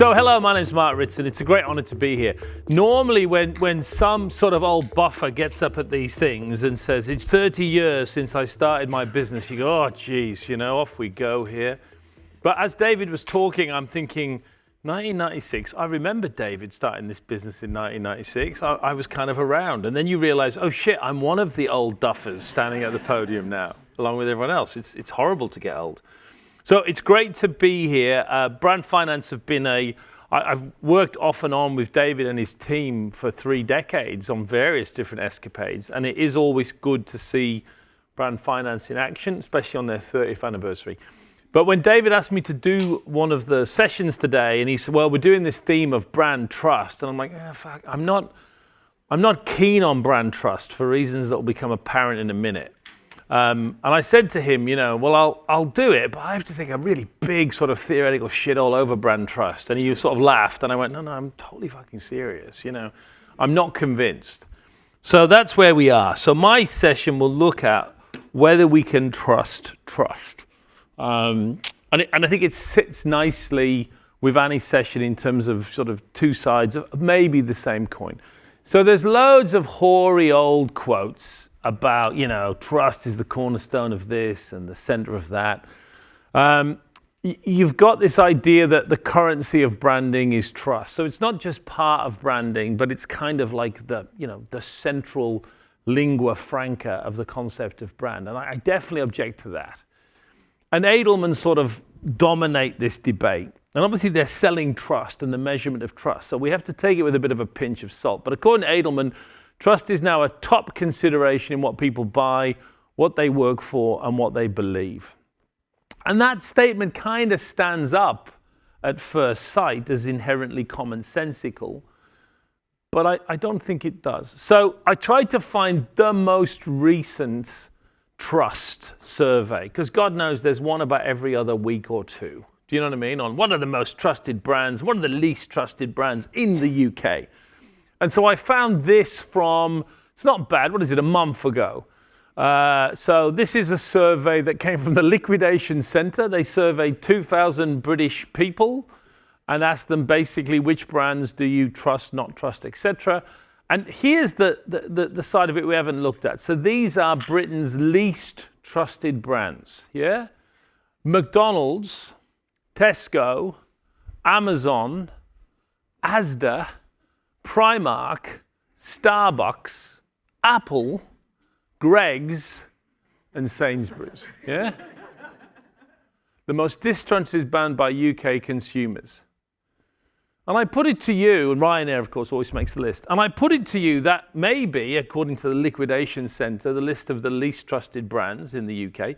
So hello, my name's Mark Ritson. It's a great honor to be here. Normally when some sort of old buffer gets up at these things and says, it's 30 years since I started my business, you go, oh geez, off we go here. But as David was talking, I'm thinking, 1996, I remember David starting this business in 1996. I was kind of around. And then you realize, oh shit, I'm one of the old duffers standing at the podium now, along with everyone else. It's horrible to get old. So it's great to be here. Brand finance have been I've worked off and on with David and his team for 3 decades on various different escapades. And it is always good to see brand finance in action, especially on their 30th anniversary. But when David asked me to do one of the sessions today, and he said, well, we're doing this theme of brand trust. And I'm like, fuck, I'm not keen on brand trust for reasons that will become apparent in a minute. And I said to him, well, I'll do it, but I have to think a really big sort of theoretical shit all over brand trust. And he sort of laughed, and I went, no, I'm totally fucking serious. I'm not convinced. So that's where we are. So my session will look at whether we can trust. And I think it sits nicely with Annie's session in terms of sort of 2 sides of maybe the same coin. So there's loads of hoary old quotes about, trust is the cornerstone of this and the center of that. You've got this idea that the currency of branding is trust. So it's not just part of branding, but it's kind of like the central lingua franca of the concept of brand. And I definitely object to that. And Edelman sort of dominate this debate. And obviously they're selling trust and the measurement of trust. So we have to take it with a bit of a pinch of salt. But according to Edelman, trust is now a top consideration in what people buy, what they work for, and what they believe. And that statement kind of stands up at first sight as inherently commonsensical, but I don't think it does. So I tried to find the most recent trust survey, because God knows there's one about every other week or two. Do you know what I mean? On what are the most trusted brands, what are the least trusted brands in the UK? And so I found this from, it's not bad, what is it, a month ago. So this is a survey that came from the Liquidation Centre. They surveyed 2,000 British people and asked them basically which brands do you trust, not trust, etc. And here's the side of it we haven't looked at. So these are Britain's least trusted brands, yeah? McDonald's, Tesco, Amazon, Asda, Primark, Starbucks, Apple, Greggs, and Sainsbury's, yeah? The most distrusted brand by UK consumers. And I put it to you, and Ryanair, of course, always makes the list, and I put it to you that maybe, according to the Liquidation Centre, the list of the least trusted brands in the UK,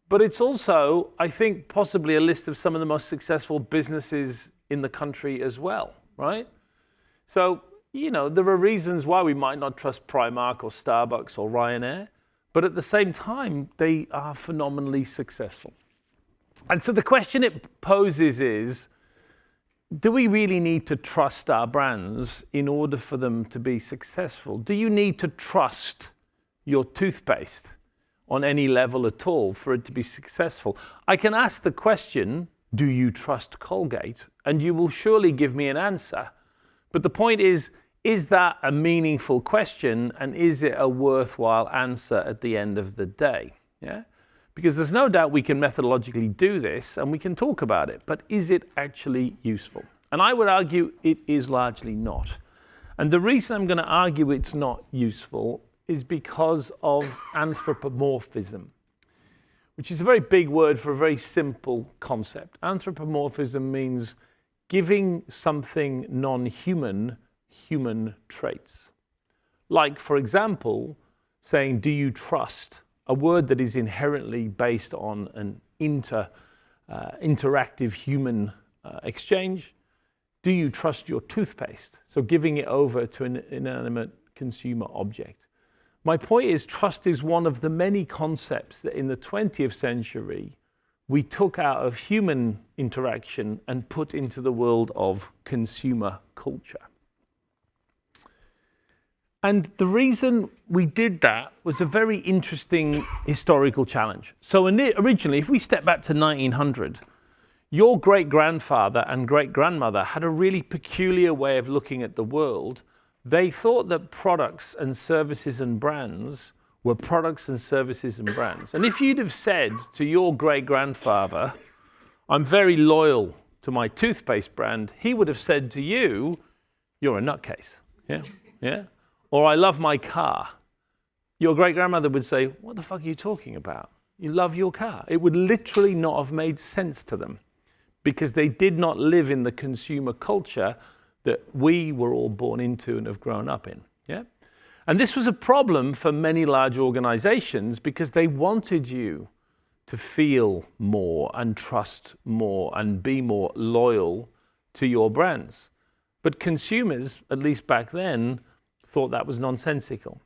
but it's also, I think, possibly a list of some of the most successful businesses in the country as well, right? So, there are reasons why we might not trust Primark or Starbucks or Ryanair, but at the same time, they are phenomenally successful. And so the question it poses is, do we really need to trust our brands in order for them to be successful? Do you need to trust your toothpaste on any level at all for it to be successful? I can ask the question, do you trust Colgate? And you will surely give me an answer. But the point is that a meaningful question, and is it a worthwhile answer at the end of the day? Yeah? Because there's no doubt we can methodologically do this and we can talk about it, but is it actually useful? And I would argue it is largely not. And the reason I'm going to argue it's not useful is because of anthropomorphism, which is a very big word for a very simple concept. Anthropomorphism means giving something non-human human traits. Like, for example, saying, do you trust? A word that is inherently based on an interactive human exchange. Do you trust your toothpaste? So giving it over to an inanimate consumer object. My point is, trust is one of the many concepts that in the 20th century we took out of human interaction and put into the world of consumer culture. And the reason we did that was a very interesting historical challenge. So originally, if we step back to 1900, Your great-grandfather and great-grandmother had a really peculiar way of looking at the world. They thought that products and services and brands were products and services and brands. And if you'd have said to your great-grandfather, I'm very loyal to my toothpaste brand, he would have said to you, you're a nutcase. Yeah? Or I love my car. Your great-grandmother would say, what the fuck are you talking about? You love your car. It would literally not have made sense to them because they did not live in the consumer culture that we were all born into and have grown up in. Yeah? And this was a problem for many large organizations because they wanted you to feel more and trust more and be more loyal to your brands. But consumers, at least back then, thought that was nonsensical.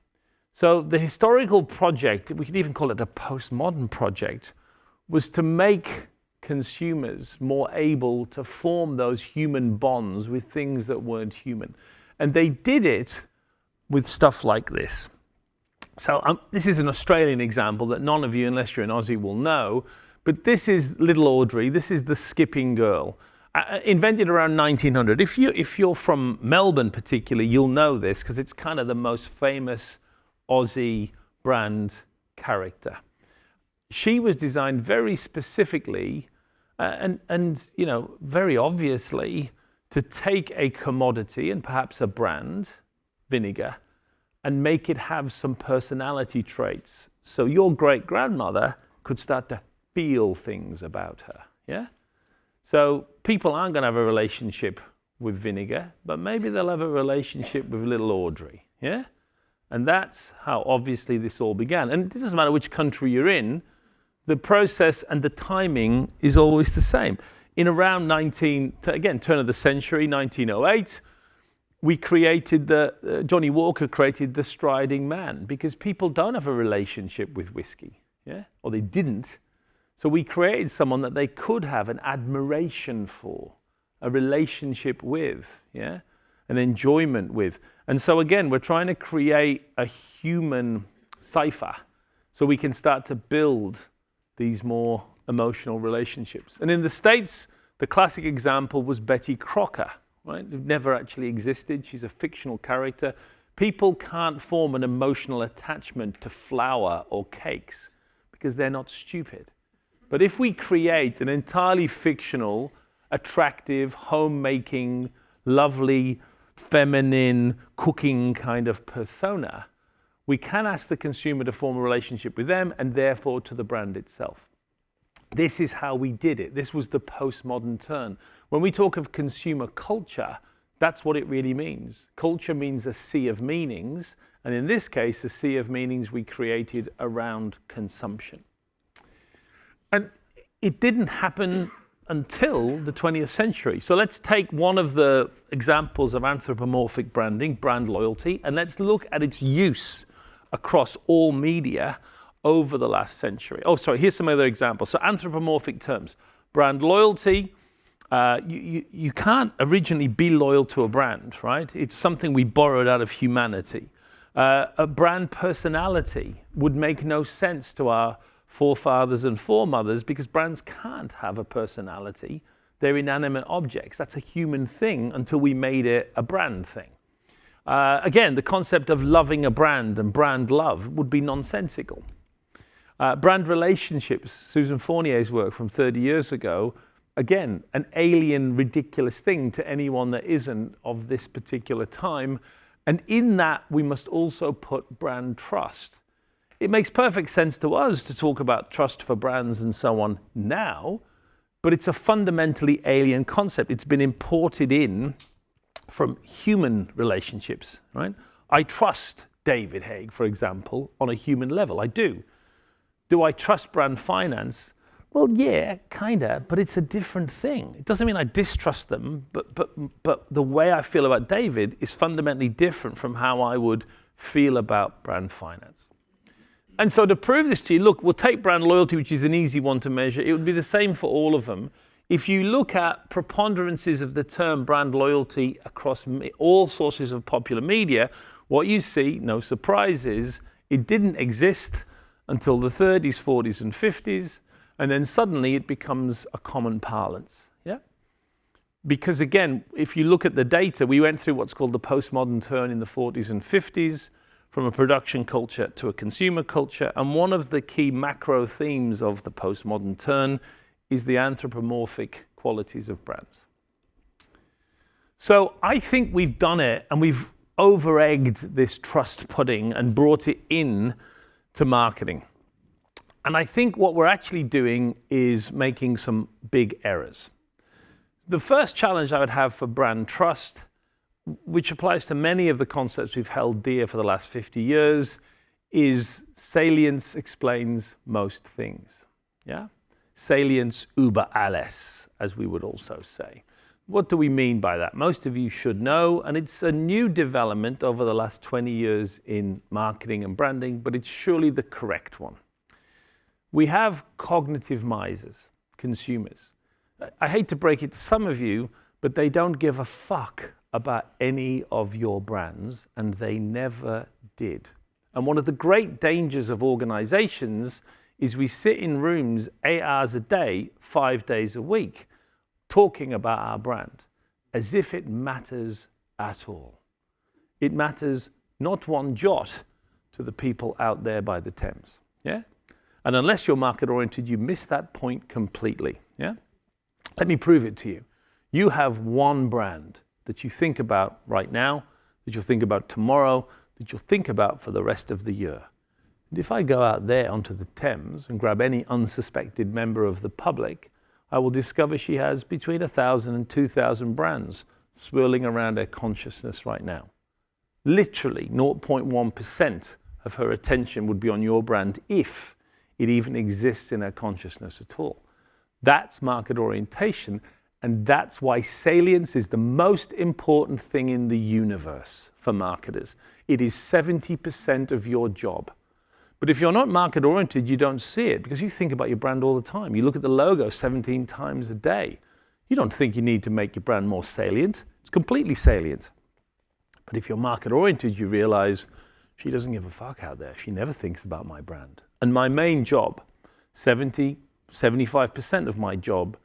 So the historical project, we could even call it a postmodern project, was to make consumers more able to form those human bonds with things that weren't human. And they did it with stuff like this. So this is an Australian example that none of you, unless you're an Aussie, will know. But this is little Audrey. This is the skipping girl. Invented around 1900. If you're from Melbourne particularly, you'll know this because it's kind of the most famous Aussie brand character. She was designed very specifically and you know, very obviously to take a commodity and perhaps a brand, vinegar, and make it have some personality traits. So your great-grandmother could start to feel things about her, yeah? So people aren't going to have a relationship with vinegar, but maybe they'll have a relationship with little Audrey, yeah? And that's how obviously this all began. And it doesn't matter which country you're in, the process and the timing is always the same. In around turn of the century, 1908, we created Johnny Walker created the striding man because people don't have a relationship with whiskey, yeah? Or they didn't. So we created someone that they could have an admiration for, a relationship with, yeah? An enjoyment with. And so again, we're trying to create a human cipher so we can start to build these more emotional relationships. And in the States, the classic example was Betty Crocker, right? Who never actually existed. She's a fictional character. People can't form an emotional attachment to flour or cakes because they're not stupid. But if we create an entirely fictional, attractive, homemaking, lovely, feminine, cooking kind of persona, we can ask the consumer to form a relationship with them and therefore to the brand itself. This is how we did it. This was the postmodern turn. When we talk of consumer culture, that's what it really means. Culture means a sea of meanings, and in this case, a sea of meanings we created around consumption. And it didn't happen until the 20th century. So let's take one of the examples of anthropomorphic branding, brand loyalty, and let's look at its use across all media over the last century. Oh, sorry, here's some other examples. So anthropomorphic terms. Brand loyalty, you can't originally be loyal to a brand, right? It's something we borrowed out of humanity. A brand personality would make no sense to our forefathers and foremothers because brands can't have a personality. They're inanimate objects. That's a human thing until we made it a brand thing. Again, the concept of loving a brand and brand love would be nonsensical. Brand relationships, Susan Fournier's work from 30 years ago, again, an alien, ridiculous thing to anyone that isn't of this particular time. And in that, we must also put brand trust. It makes perfect sense to us to talk about trust for brands and so on now, but it's a fundamentally alien concept. It's been imported in from human relationships, right? I trust David Haig, for example, on a human level. I do. Do I trust brand finance? Well, yeah, kinda, but it's a different thing. It doesn't mean I distrust them, but the way I feel about David is fundamentally different from how I would feel about brand finance. And so to prove this to you, look, we'll take brand loyalty, which is an easy one to measure. It would be the same for all of them. If you look at preponderances of the term brand loyalty across all sources of popular media, what you see, no surprise, is it didn't exist until the 30s, 40s, and 50s. And then suddenly it becomes a common parlance. Yeah? Because again, if you look at the data, we went through what's called the postmodern turn in the 40s and 50s, from a production culture to a consumer culture. And one of the key macro themes of the postmodern turn is the anthropomorphic qualities of brands. So I think we've done it, and we've over-egged this trust pudding and brought it in to marketing. And I think what we're actually doing is making some big errors. The first challenge I would have for brand trust, which applies to many of the concepts we've held dear for the last 50 years, is salience explains most things. Yeah? Salience über alles, as we would also say. What do we mean by that? Most of you should know, and it's a new development over the last 20 years in marketing and branding, but it's surely the correct one. We have cognitive misers, consumers. I hate to break it to some of you, but they don't give a fuck about any of your brands, and they never did. And one of the great dangers of organizations is we sit in rooms 8 hours a day, 5 days a week, talking about our brand as if it matters at all. It matters not one jot to the people out there by the Thames. Yeah? And unless you're market oriented, you miss that point completely. Yeah? Let me prove it to you. You have one brand that you think about right now, that you'll think about tomorrow, that you'll think about for the rest of the year. And if I go out there onto the Thames and grab any unsuspected member of the public, I will discover she has between 1,000 and 2,000 brands swirling around her consciousness right now. Literally 0.1% of her attention would be on your brand if it even exists in her consciousness at all. That's market orientation, and that's why salience is the most important thing in the universe for marketers. It is 70% of your job. But if you're not market oriented, you don't see it because you think about your brand all the time. You look at the logo 17 times a day. You don't think you need to make your brand more salient. It's completely salient. But if you're market oriented, you realize she doesn't give a fuck out there. She never thinks about my brand. And my main job, 75% of my job,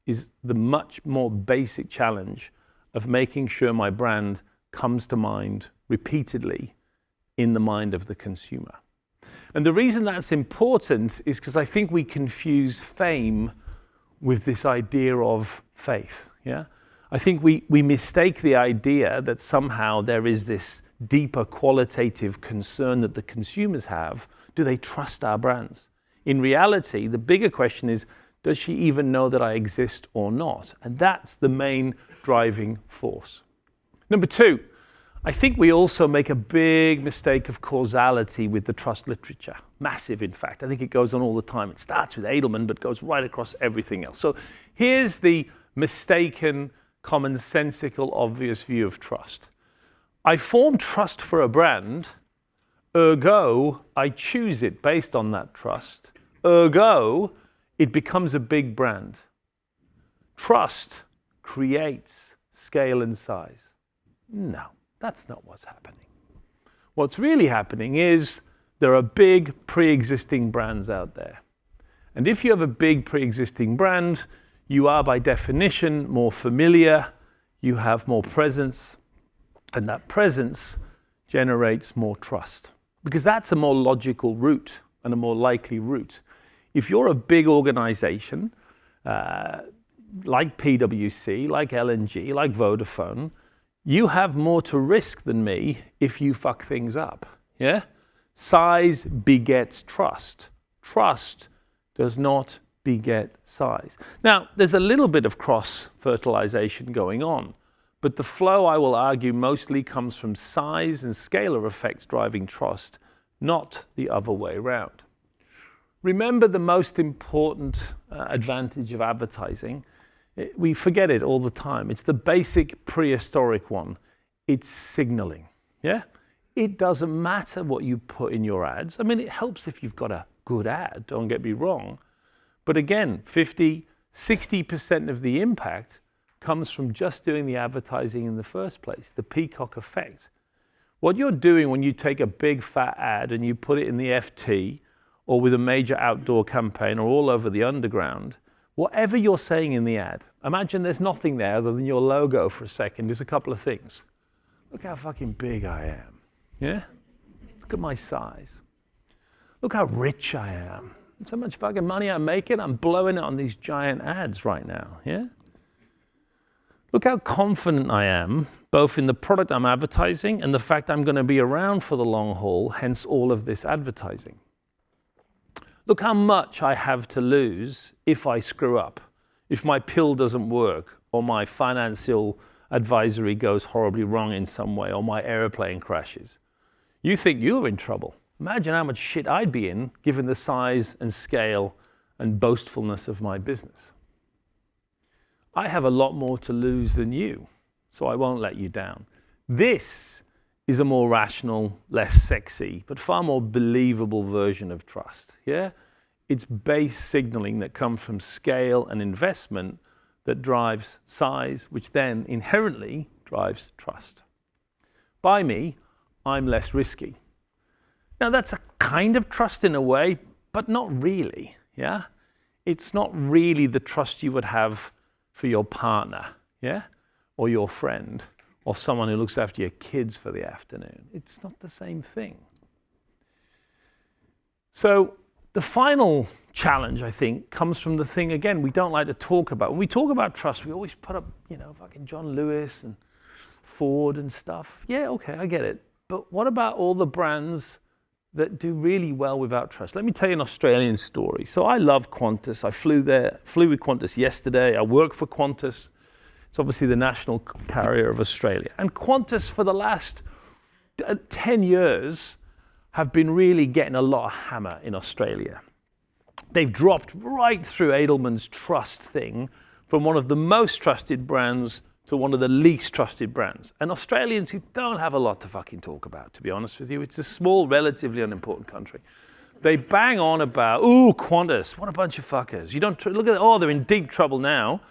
is the much more basic challenge of making sure my brand comes to mind repeatedly in the mind of the consumer. And the reason that's important is because I think we confuse fame with this idea of faith. Yeah? I think we mistake the idea that somehow there is this deeper qualitative concern that the consumers have. Do they trust our brands? In reality, the bigger question is, does she even know that I exist or not? And that's the main driving force. Number two, I think we also make a big mistake of causality with the trust literature. Massive, in fact. I think it goes on all the time. It starts with Edelman, but goes right across everything else. So here's the mistaken, commonsensical, obvious view of trust. I form trust for a brand, ergo, I choose it based on that trust. Ergo, it becomes a big brand. Trust creates scale and size. No. That's not what's happening. What's really happening is there are big pre-existing brands out there. And if you have a big pre-existing brand, you are by definition more familiar, you have more presence, and that presence generates more trust. Because that's a more logical route and a more likely route. If you're a big organization, like PwC, like L&G, like Vodafone, you have more to risk than me if you fuck things up, yeah? Size begets trust. Trust does not beget size. Now, there's a little bit of cross-fertilization going on, but the flow, I will argue, mostly comes from size and scalar effects driving trust, not the other way around. Remember the most important advantage of advertising. We forget it all the time. It's the basic prehistoric one. It's signaling. Yeah? It doesn't matter what you put in your ads. I mean, it helps if you've got a good ad, don't get me wrong. But again, 50, 60% of the impact comes from just doing the advertising in the first place, the peacock effect. What you're doing when you take a big fat ad and you put it in the FT or with a major outdoor campaign or all over the underground, whatever you're saying in the ad, imagine there's nothing there other than your logo for a second. There's a couple of things. Look how fucking big I am. Yeah? Look at my size. Look how rich I am. So much fucking money I'm making, I'm blowing it on these giant ads right now. Yeah? Look how confident I am, both in the product I'm advertising and the fact I'm going to be around for the long haul, hence all of this advertising. Look how much I have to lose if I screw up, if my pill doesn't work, or my financial advisory goes horribly wrong in some way, or my airplane crashes. You think you're in trouble. Imagine how much shit I'd be in, given the size and scale and boastfulness of my business. I have a lot more to lose than you, so I won't let you down. This is a more rational, less sexy, but far more believable version of trust. Yeah? It's base signaling that comes from scale and investment that drives size, which then inherently drives trust. By me, I'm less risky. Now that's a kind of trust in a way, but not really. Yeah? It's not really the trust you would have for your partner, yeah, or your friend, or someone who looks after your kids for the afternoon. It's not the same thing. So the final challenge, I think, comes from the thing, again, we don't like to talk about. When we talk about trust, we always put up, fucking John Lewis and Ford and stuff. Yeah, okay, I get it. But what about all the brands that do really well without trust? Let me tell you an Australian story. So I love Qantas. I flew with Qantas yesterday. I work for Qantas. It's obviously the national carrier of Australia. And Qantas, for the last 10 years, have been really getting a lot of hammer in Australia. They've dropped right through Edelman's trust thing from one of the most trusted brands to one of the least trusted brands. And Australians who don't have a lot to fucking talk about, to be honest with you. It's a small, relatively unimportant country. They bang on about, Qantas, what a bunch of fuckers. You don't look at, they're in deep trouble now.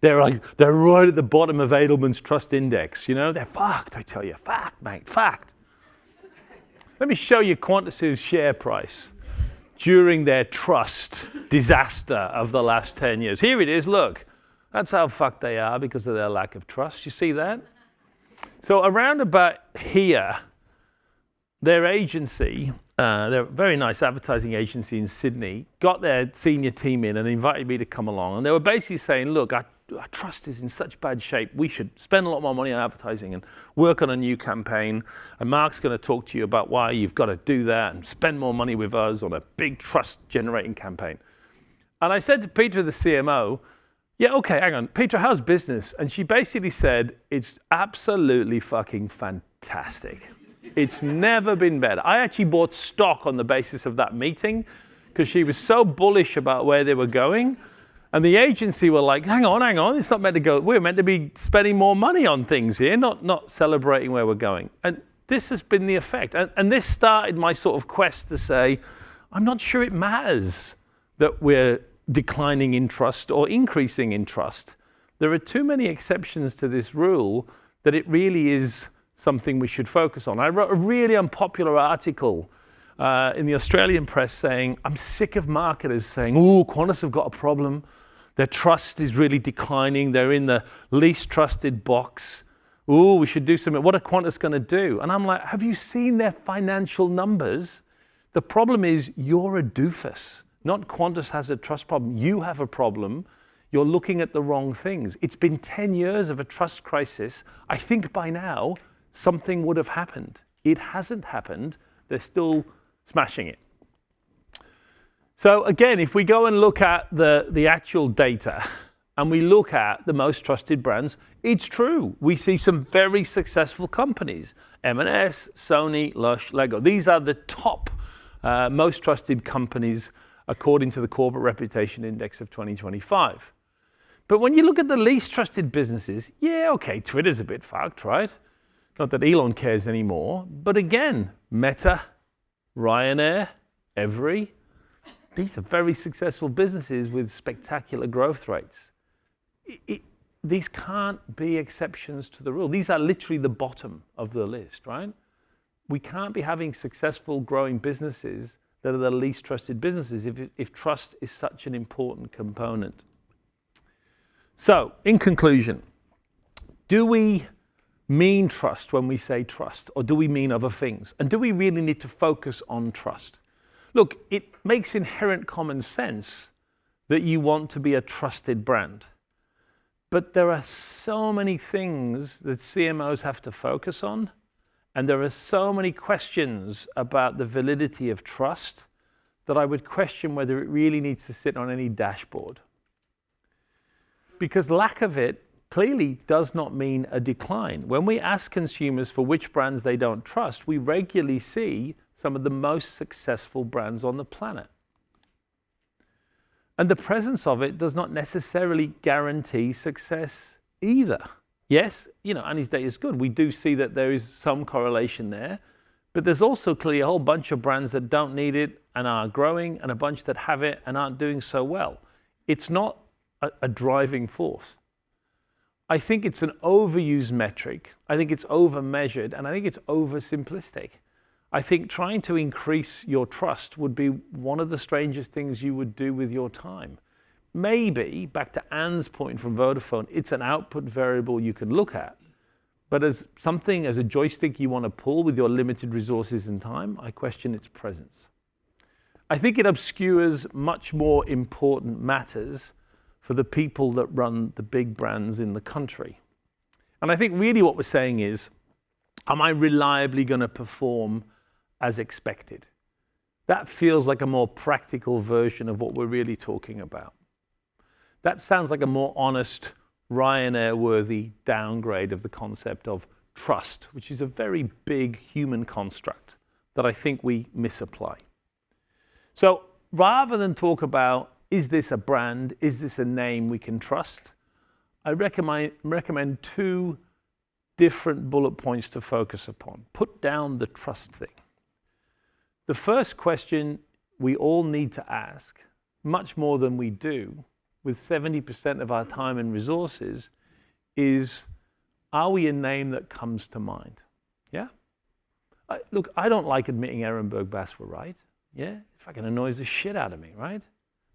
They're right at the bottom of Edelman's trust index, They're fucked, I tell you. Fact, mate, fact. Let me show you Qantas's share price during their trust disaster of the last 10 years. Here it is, look. That's how fucked they are because of their lack of trust. You see that? So around about here, their agency, their very nice advertising agency in Sydney, got their senior team in and invited me to come along. And they were basically saying, look, our trust is in such bad shape. We should spend a lot more money on advertising and work on a new campaign. And Mark's going to talk to you about why you've got to do that and spend more money with us on a big trust-generating campaign. And I said to Peter, the CMO, yeah, okay, hang on. Petra, how's business? And she basically said, it's absolutely fucking fantastic. It's never been better. I actually bought stock on the basis of that meeting because she was so bullish about where they were going. And the agency were like, hang on. It's not meant to go. We're meant to be spending more money on things here, not celebrating where we're going. And this has been the effect. And this started my sort of quest to say, I'm not sure it matters that we're declining in trust or increasing in trust. There are too many exceptions to this rule that it really is something we should focus on. I wrote a really unpopular article in the Australian press saying, I'm sick of marketers saying, Qantas have got a problem. Their trust is really declining. They're in the least trusted box. We should do something. What are Qantas going to do? And I'm like, have you seen their financial numbers? The problem is you're a doofus. Not Qantas has a trust problem. You have a problem. You're looking at the wrong things. It's been 10 years of a trust crisis. I think by now something would have happened. It hasn't happened. They're still smashing it. So again, if we go and look at the actual data and we look at the most trusted brands, it's true. We see some very successful companies. M&S, Sony, Lush, Lego. These are the top most trusted companies according to the Corporate Reputation Index of 2025. But when you look at the least trusted businesses, yeah, okay, Twitter's a bit fucked, right? Not that Elon cares anymore. But again, Meta, Ryanair, Every, these are very successful businesses with spectacular growth rates. These can't be exceptions to the rule. These are literally the bottom of the list, right? We can't be having successful growing businesses that are the least trusted businesses if trust is such an important component. So, in conclusion, do we mean trust when we say trust, or do we mean other things? And do we really need to focus on trust? Look, it makes inherent common sense that you want to be a trusted brand. But there are so many things that CMOs have to focus on, and there are so many questions about the validity of trust that I would question whether it really needs to sit on any dashboard. Because lack of it clearly does not mean a decline. When we ask consumers for which brands they don't trust, we regularly see some of the most successful brands on the planet. And the presence of it does not necessarily guarantee success either. Yes, Annie's data is good. We do see that there is some correlation there, but there's also clearly a whole bunch of brands that don't need it and are growing, and a bunch that have it and aren't doing so well. It's not a driving force. I think it's an overused metric. I think it's over-measured, and I think it's oversimplistic. I think trying to increase your trust would be one of the strangest things you would do with your time. Maybe, back to Anne's point from Vodafone, it's an output variable you can look at. But as a joystick you want to pull with your limited resources and time, I question its presence. I think it obscures much more important matters for the people that run the big brands in the country. And I think really what we're saying is, am I reliably going to perform as expected? That feels like a more practical version of what we're really talking about. That sounds like a more honest, Ryanair-worthy downgrade of the concept of trust, which is a very big human construct that I think we misapply. So rather than talk about, is this a brand, is this a name we can trust, I recommend two different bullet points to focus upon. Put down the trust thing. The first question we all need to ask, much more than we do, with 70% of our time and resources, is, are we a name that comes to mind? Yeah? Look, I don't like admitting Ehrenberg Bass were right. Yeah? It fucking annoys the shit out of me, right?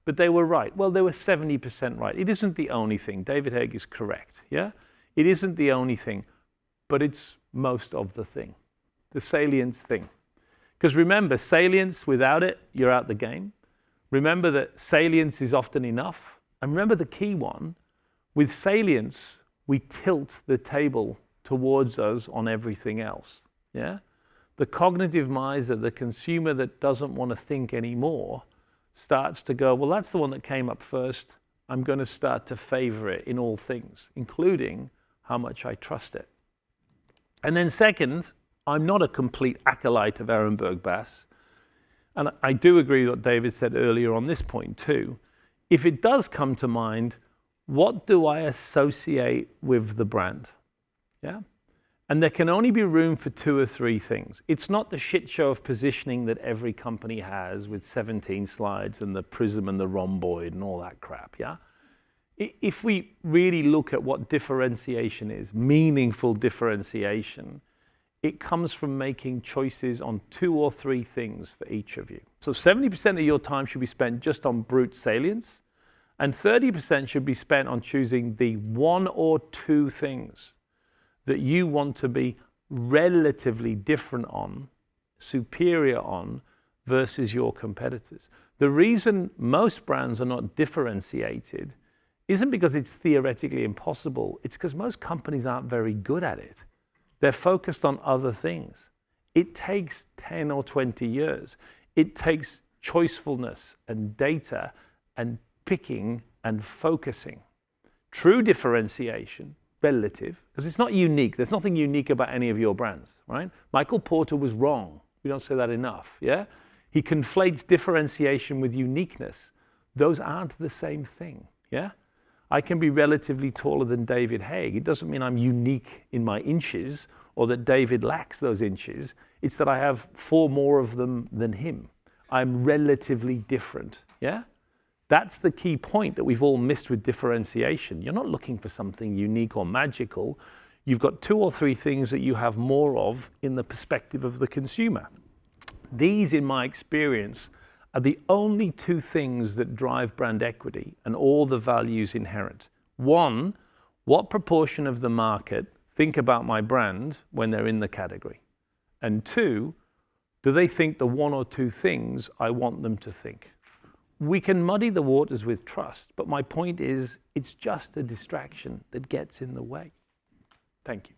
But they were right. Well, they were 70% right. It isn't the only thing. David Haig is correct. Yeah? It isn't the only thing, but it's most of the thing. The salience thing. Because remember, salience, without it, you're out the game. Remember that salience is often enough. And remember the key one, with salience, we tilt the table towards us on everything else. Yeah? The cognitive miser, the consumer that doesn't want to think anymore, starts to go, well, that's the one that came up first. I'm going to start to favor it in all things, including how much I trust it. And then second, I'm not a complete acolyte of Ehrenberg Bass. And I do agree with what David said earlier on this point too. If it does come to mind, what do I associate with the brand? Yeah? And there can only be room for two or three things. It's not the shit show of positioning that every company has with 17 slides and the prism and the rhomboid and all that crap, yeah? If we really look at what differentiation is, meaningful differentiation, it comes from making choices on two or three things for each of you. So 70% of your time should be spent just on brute salience, and 30% should be spent on choosing the one or two things that you want to be relatively different on, superior on, versus your competitors. The reason most brands are not differentiated isn't because it's theoretically impossible, it's because most companies aren't very good at it. They're focused on other things. It takes 10 or 20 years. It takes choicefulness and data and picking and focusing. True differentiation, relative, because it's not unique. There's nothing unique about any of your brands, right? Michael Porter was wrong. We don't say that enough, yeah? He conflates differentiation with uniqueness. Those aren't the same thing, yeah? I can be relatively taller than David Haig. It doesn't mean I'm unique in my inches or that David lacks those inches. It's that I have 4 more of them than him. I'm relatively different, yeah? That's the key point that we've all missed with differentiation. You're not looking for something unique or magical. You've got 2 or 3 things that you have more of in the perspective of the consumer. These, in my experience, are the only two things that drive brand equity and all the values inherent. One, what proportion of the market think about my brand when they're in the category? And two, do they think the one or two things I want them to think? We can muddy the waters with trust, but my point is it's just a distraction that gets in the way. Thank you.